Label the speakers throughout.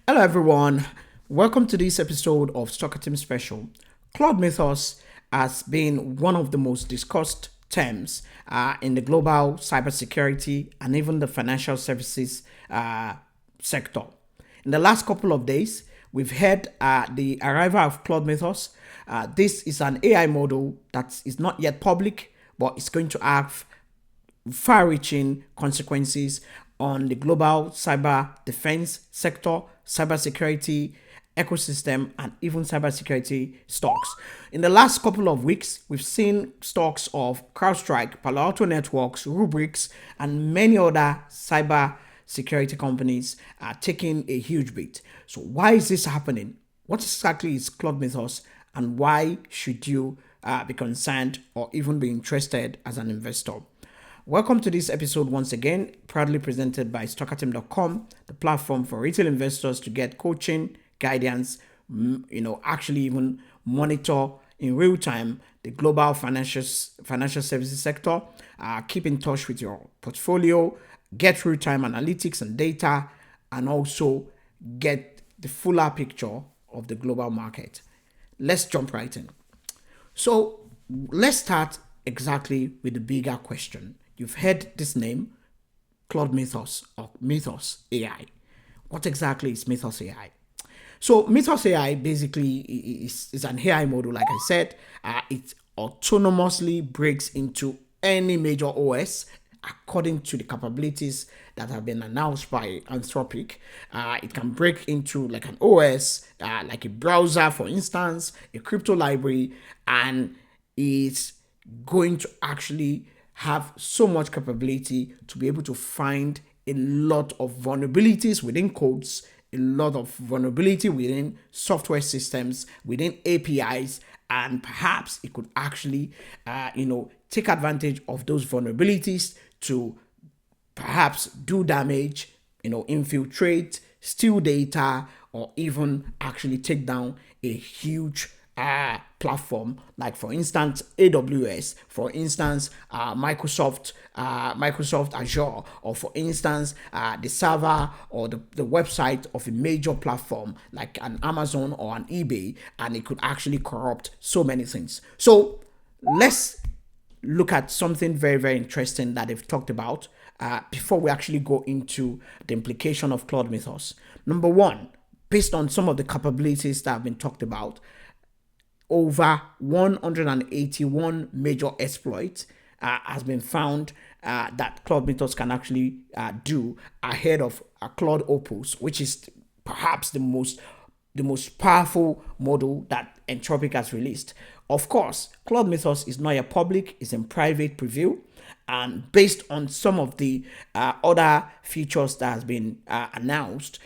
Speaker 1: Hello, everyone. Welcome to this episode of Stockertim Special. Claude Mythos has been one of the most discussed terms in the global cybersecurity and even the financial services sector. In the last couple of days, we've heard the arrival of Claude Mythos. This is an AI model that is not yet public, but it's going to have far-reaching consequences on the global cyber defense sector, cybersecurity ecosystem, and even cybersecurity stocks. In the last couple of weeks, we've seen stocks of CrowdStrike, Palo Alto Networks, Rubrics, and many other cyber security companies are taking a huge beat. So why is this happening? What exactly is Claude Mythos, and why should you be concerned or even be interested as an investor? Welcome to this episode once again, proudly presented by Stockertim.com, the platform for retail investors to get coaching, guidance, actually even monitor in real time the global financial services sector, keep in touch with your portfolio, get real time analytics and data, and also get the fuller picture of the global market. Let's jump right in. So let's start exactly with the bigger question. You've heard this name, Claude Mythos or Mythos AI. What exactly is Mythos AI? So Mythos AI basically is an AI model, like I said. It autonomously breaks into any major OS according to the capabilities that have been announced by Anthropic. It can break into like an OS, like a browser, for instance, a crypto library, and it's going to actually have so much capability to be able to find a lot of vulnerabilities within codes, a lot of vulnerability within software systems, within APIs, and perhaps it could actually, take advantage of those vulnerabilities to perhaps do damage, infiltrate, steal data, or even actually take down a huge platform, like for instance AWS, for instance Microsoft Azure, or for instance the server or the website of a major platform like an Amazon or an eBay, and it could actually corrupt so many things. So let's look at something very, very interesting that they've talked about before we actually go into the implication of Claude Mythos. Number one, based on some of the capabilities that have been talked about, over 181 major exploits has been found that Claude Mythos can actually do ahead of Claude Opus, which is perhaps the most powerful model that Anthropic has released. Of course, Claude Mythos is not yet public; it's in private preview, and based on some of the other features that has been announced,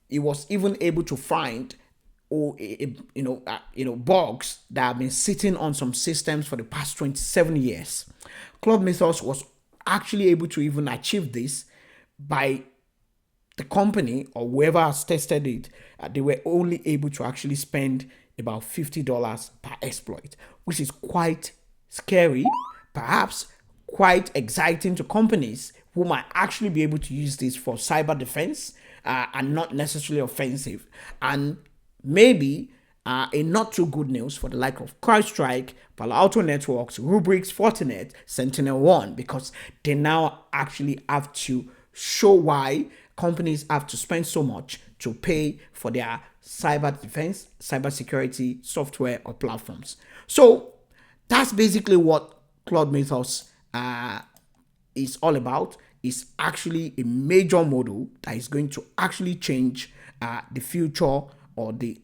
Speaker 1: it was even able to find bugs that have been sitting on some systems for the past 27 years. Claude Mythos was actually able to even achieve this by the company or whoever has tested it. They were only able to actually spend about $50 per exploit, which is quite scary, perhaps quite exciting to companies who might actually be able to use this for cyber defense and not necessarily offensive. And maybe a not too good news for the like of CrowdStrike, Palo Alto Networks, Rubrics, Fortinet, SentinelOne, because they now actually have to show why companies have to spend so much to pay for their cyber defense, cybersecurity software or platforms. So that's basically what Claude Mythos is all about. It's actually a major model that is going to actually change the future or the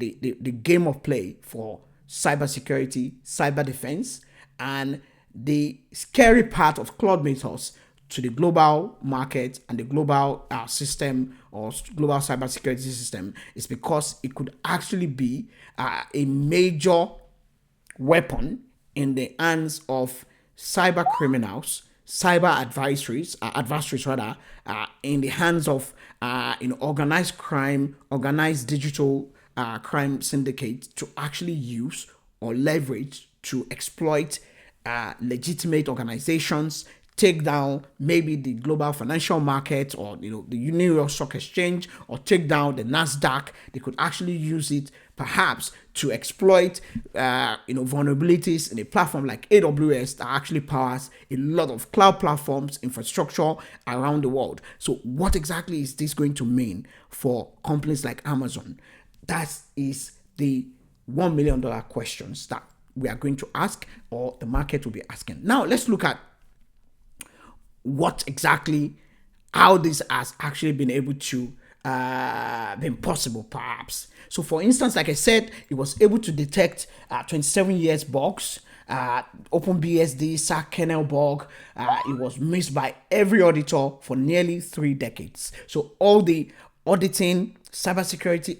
Speaker 1: game of play for cybersecurity, cyber defense. And the scary part of Claude Mythos to the global market and the global system or global cybersecurity system is because it could actually be a major weapon in the hands of cyber criminals, cyber adversaries rather, in the hands of organized crime, organized digital crime syndicates to actually use or leverage to exploit legitimate organizations, take down maybe the global financial market, or the New York Stock Exchange, or take down the Nasdaq. They could actually use it perhaps to exploit vulnerabilities in a platform like AWS that actually powers a lot of cloud platforms infrastructure around the world. So what exactly is this going to mean for companies like Amazon? That is the $1 million questions that we are going to ask, or the market will be asking. Now let's look at what exactly, how this has actually been able to been possible perhaps. So for instance, like I said, it was able to detect 27 years bugs, OpenBSD, SAC kernel bug. It was missed by every auditor for nearly 3 decades. So all the auditing, cybersecurity,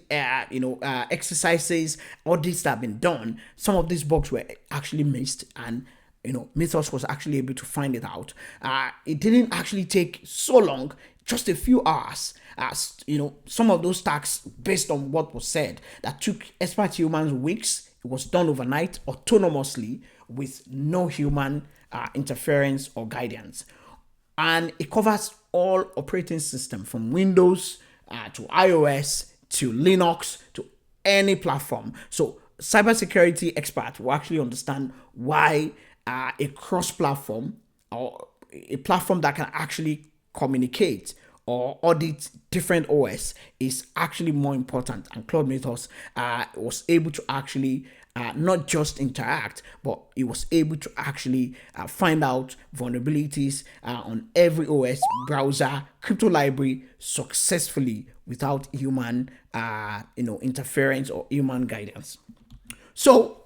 Speaker 1: exercises, audits that have been done, some of these bugs were actually missed, and Mythos was actually able to find it out. It didn't actually take so long, just a few hours. Some of those tasks, based on what was said, that took expert humans weeks, it was done overnight, autonomously, with no human interference or guidance. And it covers all operating systems, from Windows to iOS to Linux to any platform. So cybersecurity experts will actually understand why a cross-platform, or a platform that can actually communicate or audit different OS, is actually more important. And Claude Mythos was able to actually not just interact, but it was able to actually find out vulnerabilities on every OS, browser, crypto library successfully without human interference or human guidance. So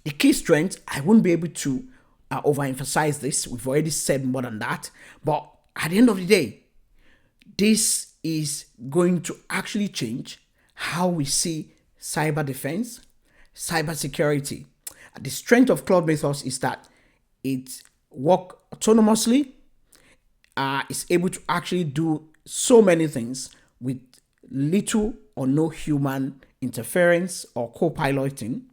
Speaker 1: the key strength, I won't be able to overemphasize this. We've already said more than that. But at the end of the day, this is going to actually change how we see cyber defense, cyber security. The strength of Claude Mythos is that it works autonomously, is able to actually do so many things with little or no human interference or co-piloting,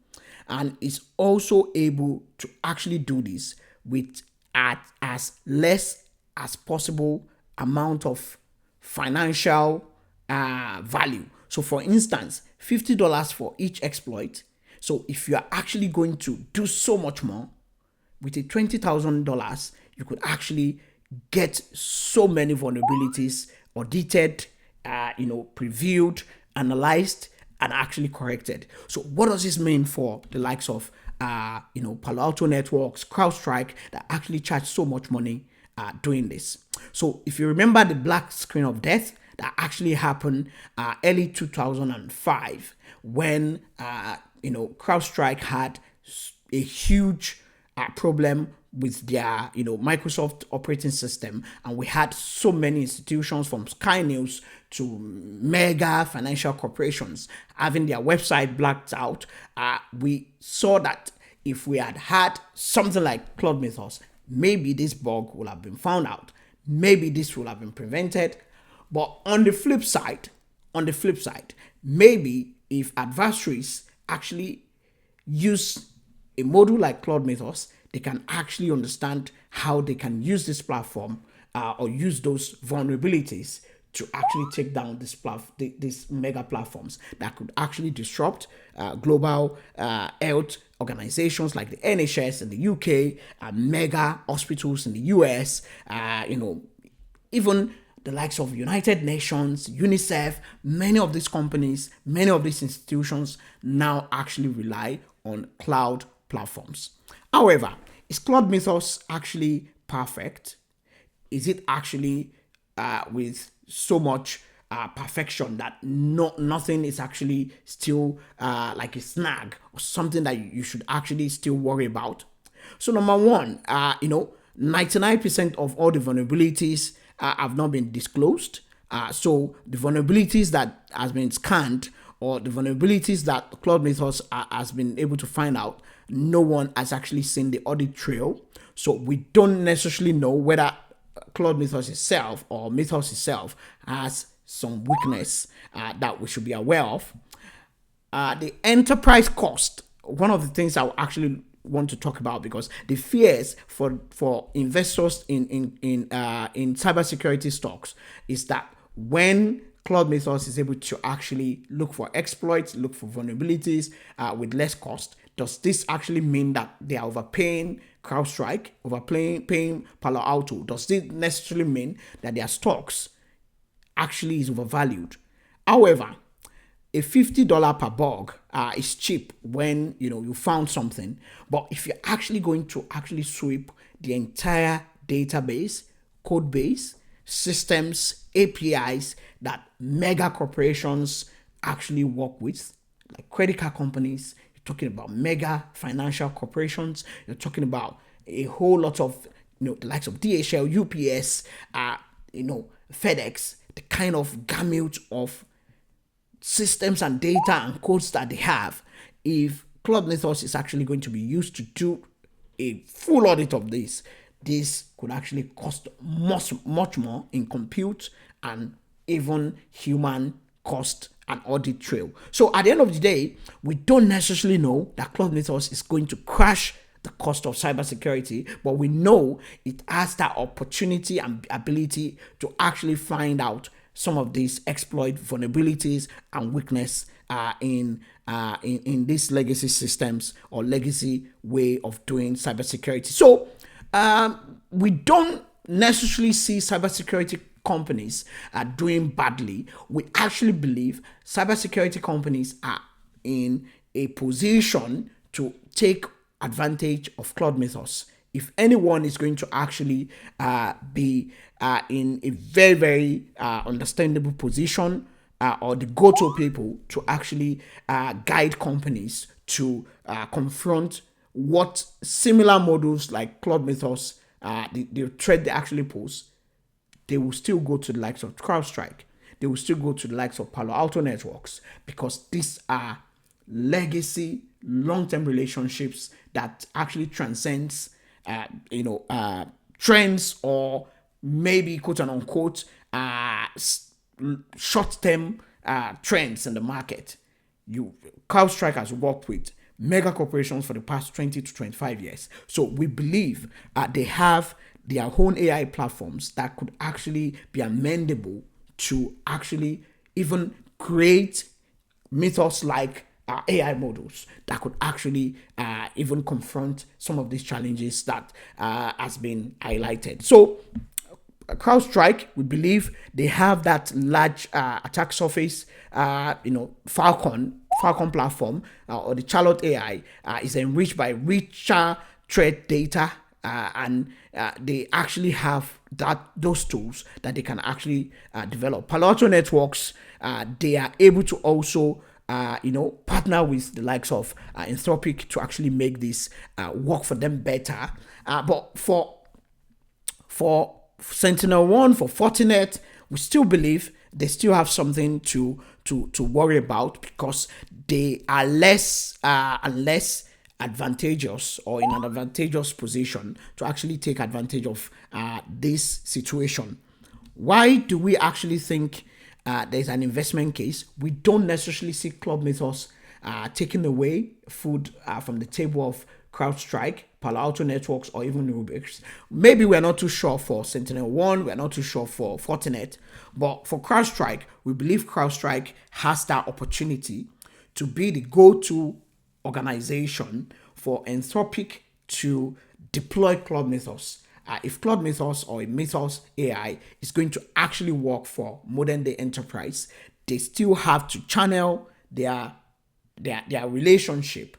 Speaker 1: and is also able to actually do this with at as less as possible amount of financial value. So for instance, $50 for each exploit. So if you are actually going to do so much more with a $20,000, you could actually get so many vulnerabilities audited, previewed, analyzed, and actually corrected. So what does this mean for the likes of Palo Alto Networks, CrowdStrike, that actually charge so much money doing this? So if you remember the black screen of death that actually happened early 2005, when CrowdStrike had a huge problem with their Microsoft operating system, and we had so many institutions, from Sky News to mega financial corporations, having their website blacked out. We saw that if we had had something like Claude Mythos, maybe this bug would have been found out, maybe this would have been prevented. But on the flip side, maybe if adversaries actually use a module like Claude Mythos, they can actually understand how they can use this platform or use those vulnerabilities to actually take down these mega platforms that could actually disrupt global health organizations like the NHS in the UK, mega hospitals in the US, even the likes of United Nations, UNICEF. Many of these companies, many of these institutions now actually rely on cloud platforms. However, is Claude Mythos actually perfect? Is it actually with so much perfection that nothing is actually still like a snag or something that you should actually still worry about? So number one, 99% of all the vulnerabilities have not been disclosed. So the vulnerabilities that has been scanned, or the vulnerabilities that Claude Mythos has been able to find out, no one has actually seen the audit trail. So we don't necessarily know whether Claude Mythos itself or Mythos itself has some weakness that we should be aware of. The enterprise cost, one of the things I actually want to talk about, because the fears for investors in cybersecurity stocks is that when Claude Mythos is able to actually look for exploits, look for vulnerabilities with less cost, does this actually mean that they are overpaying CrowdStrike, overpaying Palo Alto? Does this necessarily mean that their stocks actually is overvalued? However, a $50 per bug is cheap when you found something, but if you're actually going to actually sweep the entire database, code base, systems, APIs that mega corporations actually work with, like credit card companies, you're talking about mega financial corporations, you're talking about a whole lot of the likes of DHL, UPS, FedEx, the kind of gamut of systems and data and codes that they have. If Claude Mythos is actually going to be used to do a full audit of this could actually cost much more in compute and even human cost and audit trail. So at the end of the day, we don't necessarily know that Claude Mythos is going to crash the cost of cybersecurity, but we know it has that opportunity and ability to actually find out some of these exploit vulnerabilities and weakness in these legacy systems or legacy way of doing cybersecurity. So we don't necessarily see cybersecurity companies doing badly. We actually believe cybersecurity companies are in a position to take advantage of Claude Mythos. If anyone is going to actually be in a very, very understandable position or the go-to people to actually guide companies to confront what similar models like Claude Mythos, the threat they actually pose, they will still go to the likes of CrowdStrike. They will still go to the likes of Palo Alto Networks, because these are legacy, long-term relationships that actually transcends trends, or maybe quote and unquote short-term trends in the market. CrowdStrike has worked with mega corporations for the past 20 to 25 years. So we believe they have their own AI platforms that could actually be amendable to actually even create Mythos-like AI models that could actually even confront some of these challenges that has been highlighted. So CrowdStrike, we believe they have that large attack surface, Falcon platform, or the Charlotte AI is enriched by richer threat data, and they actually have those tools that they can actually develop. Palo Alto Networks, they are able to also partner with the likes of Anthropic to actually make this work for them better. But for Sentinel-1, for Fortinet, we still believe they still have something to worry about, because they are less and less advantageous, or in an advantageous position to actually take advantage of this situation. Why do we actually think there's an investment case? We don't necessarily see Claude Mythos taking away food from the table of CrowdStrike, Palo Alto Networks, or even Rubix. Maybe we're not too sure for Sentinel-1, we're not too sure for Fortinet, but for CrowdStrike, we believe CrowdStrike has that opportunity to be the go-to organization for Anthropic to deploy Claude Mythos. If Claude Mythos or a Mythos AI is going to actually work for modern day enterprise, they still have to channel their relationship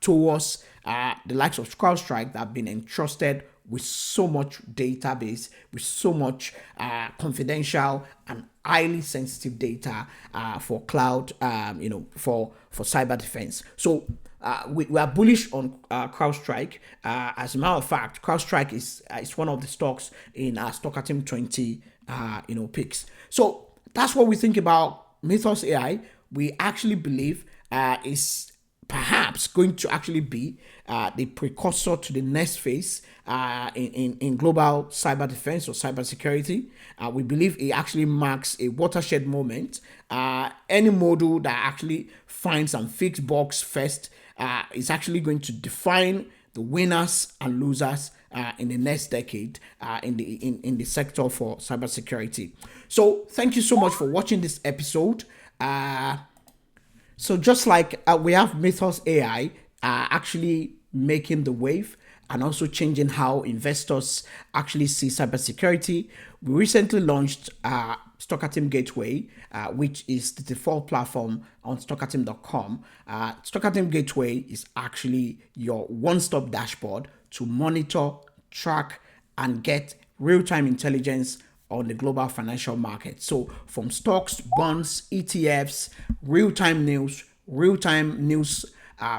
Speaker 1: towards the likes of CrowdStrike that have been entrusted with so much database, with so much confidential and highly sensitive data for cloud, for cyber defense. So we are bullish on CrowdStrike. As a matter of fact, CrowdStrike is one of the stocks in our Stockertim 20 picks. So that's what we think about Mythos AI. We actually believe is perhaps going to actually be the precursor to the next phase in global cyber defense or cybersecurity. We believe it actually marks a watershed moment. Any model that actually finds and fixes bugs first is actually going to define the winners and losers in the next decade in the sector for cybersecurity. So thank you so much for watching this episode. So just like we have Mythos AI actually making the wave and also changing how investors actually see cybersecurity, we recently launched Stockertim Gateway, which is the default platform on Stockertim.com. Stockertim Gateway is actually your one-stop dashboard to monitor, track, and get real-time intelligence on the global financial market. So from stocks, bonds, ETFs, real-time news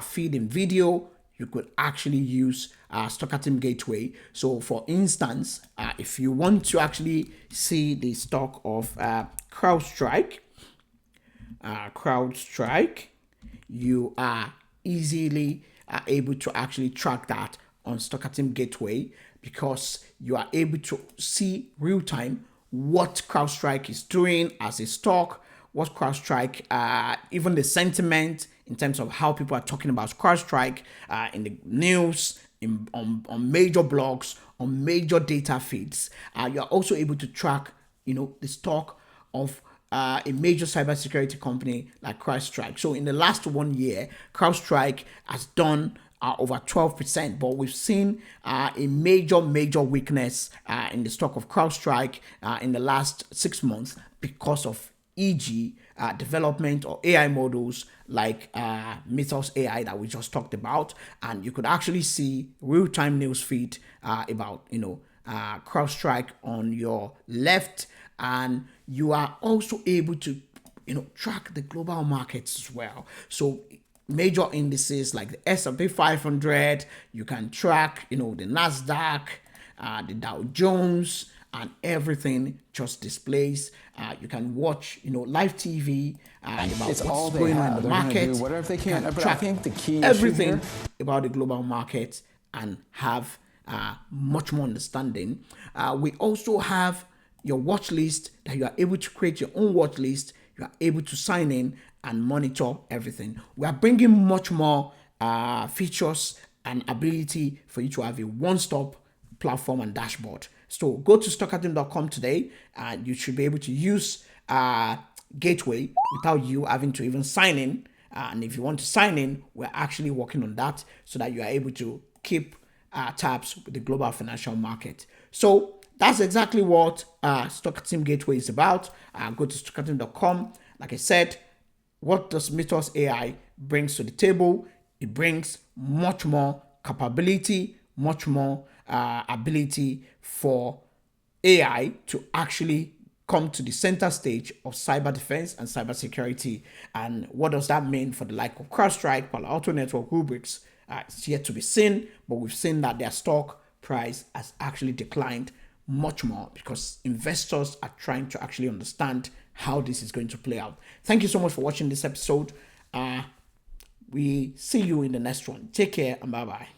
Speaker 1: feed in video, you could actually use Stockertim Gateway. So for instance, if you want to actually see the stock of CrowdStrike, you are easily able to actually track that on Stockertim Gateway, because you are able to see real time what CrowdStrike is doing as a stock, what CrowdStrike, even the sentiment in terms of how people are talking about CrowdStrike in the news, on major blogs, on major data feeds. You are also able to track, the stock of a major cybersecurity company like CrowdStrike. So in the last 1 year, CrowdStrike has done over 12%, but we've seen a major weakness in the stock of CrowdStrike in the last 6 months because of e.g. Development or AI models like Mythos AI that we just talked about. And you could actually see real-time news feed about CrowdStrike on your left, and you are also able to track the global markets as well. So major indices like the S&P 500, you can track the Nasdaq, the Dow Jones, and everything just displays. You can watch live TV about
Speaker 2: it's
Speaker 1: what's
Speaker 2: all they
Speaker 1: going
Speaker 2: have.
Speaker 1: on in the
Speaker 2: They're gonna
Speaker 1: market.
Speaker 2: do whatever they can. But I
Speaker 1: track
Speaker 2: think the key issue
Speaker 1: everything
Speaker 2: here,
Speaker 1: about the global market and have much more understanding. We also have your watch list, that you are able to create your own watch list. You are able to sign in and monitor everything. We are bringing much more features and ability for you to have a one-stop platform and dashboard. So go to stockertim.com today, and you should be able to use Gateway without you having to even sign in. And if you want to sign in, we're actually working on that so that you are able to keep tabs with the global financial market. So that's exactly what Stockertim Gateway is about. Go to stockertim.com. Like I said, what does Mythos AI brings to the table? It brings much more capability, much more ability for AI to actually come to the center stage of cyber defense and cyber security. And what does that mean for the like of CrowdStrike, Palo Alto Network, Rubrix? It's yet to be seen, but we've seen that their stock price has actually declined much more because investors are trying to actually understand how this is going to play out. Thank you so much for watching this episode. We see you in the next one. Take care and bye-bye.